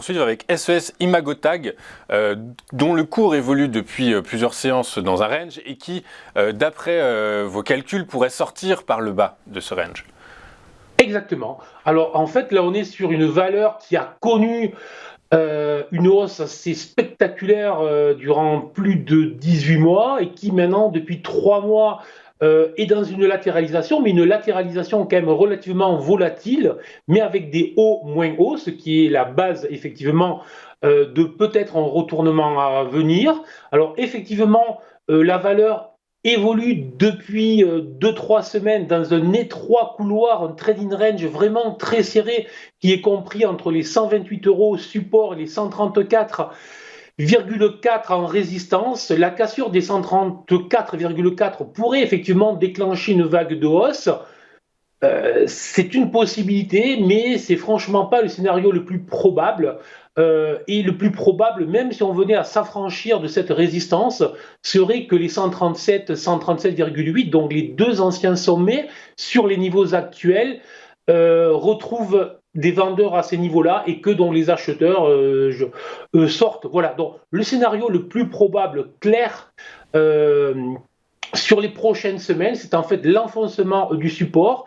poursuivre avec SES Imagotag, dont le cours évolue depuis plusieurs séances dans un range et qui, d'après vos calculs, pourrait sortir par le bas de ce range. Exactement. Alors en fait, là, on est sur une valeur qui a connu une hausse assez spectaculaire durant plus de 18 mois et qui maintenant, depuis 3 mois, est dans une latéralisation, mais une latéralisation quand même relativement volatile, mais avec des hauts moins hauts, ce qui est la base effectivement de peut-être un retournement à venir. Alors effectivement, la valeur évolue depuis 2-3 semaines dans un étroit couloir, un trading range vraiment très serré qui est compris entre les 128 euros support et les 134,4 en résistance. La cassure des 134,4 pourrait effectivement déclencher une vague de hausse. C'est une possibilité, mais c'est franchement pas le scénario le plus probable. Et le plus probable, même si on venait à s'affranchir de cette résistance, serait que les 137, 137,8, donc les deux anciens sommets sur les niveaux actuels, retrouvent des vendeurs à ces niveaux-là et que dont les acheteurs sortent. Voilà, donc le scénario le plus probable, clair, sur les prochaines semaines, c'est en fait l'enfoncement du support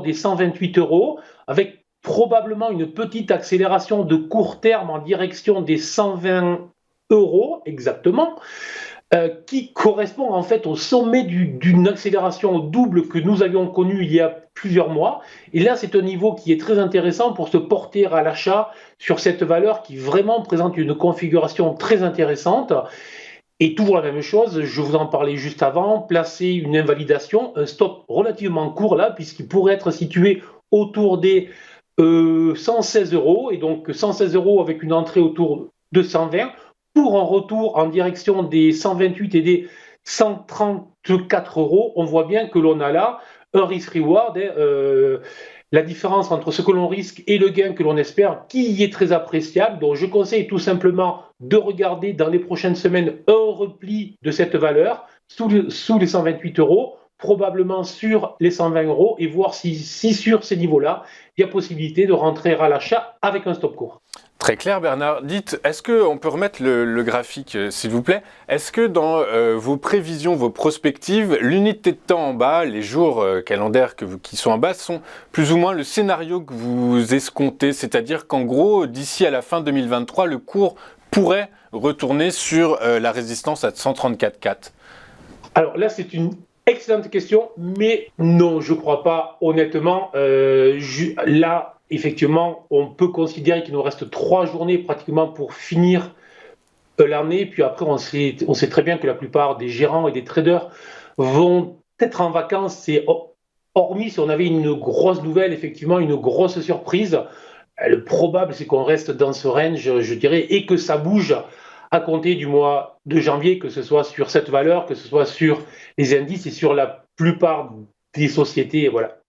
des 128 euros, avec probablement une petite accélération de court terme en direction des 120 euros exactement, qui correspond en fait au sommet d'une accélération double que nous avions connue il y a plusieurs mois. Et là, c'est un niveau qui est très intéressant pour se porter à l'achat sur cette valeur qui vraiment présente une configuration très intéressante. Et toujours la même chose, je vous en parlais juste avant, placer une invalidation, un stop relativement court là, puisqu'il pourrait être situé autour des 116 euros, et donc 116 euros avec une entrée autour de 120, pour un retour en direction des 128 et des 134 euros. On voit bien que l'on a là un risk-reward, la différence entre ce que l'on risque et le gain que l'on espère, qui est très appréciable. Donc je conseille tout simplement de regarder dans les prochaines semaines un repli de cette valeur sous les 128 euros, probablement sur les 120 euros, et voir si sur ces niveaux-là, il y a possibilité de rentrer à l'achat avec un stop court. Très clair, Bernard. Dites, est-ce qu'on peut remettre le graphique, s'il vous plaît? Est-ce que dans vos prévisions, vos prospectives, l'unité de temps en bas, les jours calendaires qui sont en bas, sont plus ou moins le scénario que vous escomptez? C'est-à-dire qu'en gros, d'ici à la fin 2023, le cours pourrait retourner sur la résistance à 134,4. Alors là, c'est une excellente question, mais non, je ne crois pas, honnêtement. Là, effectivement, on peut considérer qu'il nous reste 3 journées pratiquement pour finir l'année. Puis après, on sait très bien que la plupart des gérants et des traders vont être en vacances. Et hormis si on avait une grosse nouvelle, effectivement, une grosse surprise, le probable, c'est qu'on reste dans ce range, je dirais, et que ça bouge à compter du mois de janvier, que ce soit sur cette valeur, que ce soit sur les indices et sur la plupart des sociétés. Voilà.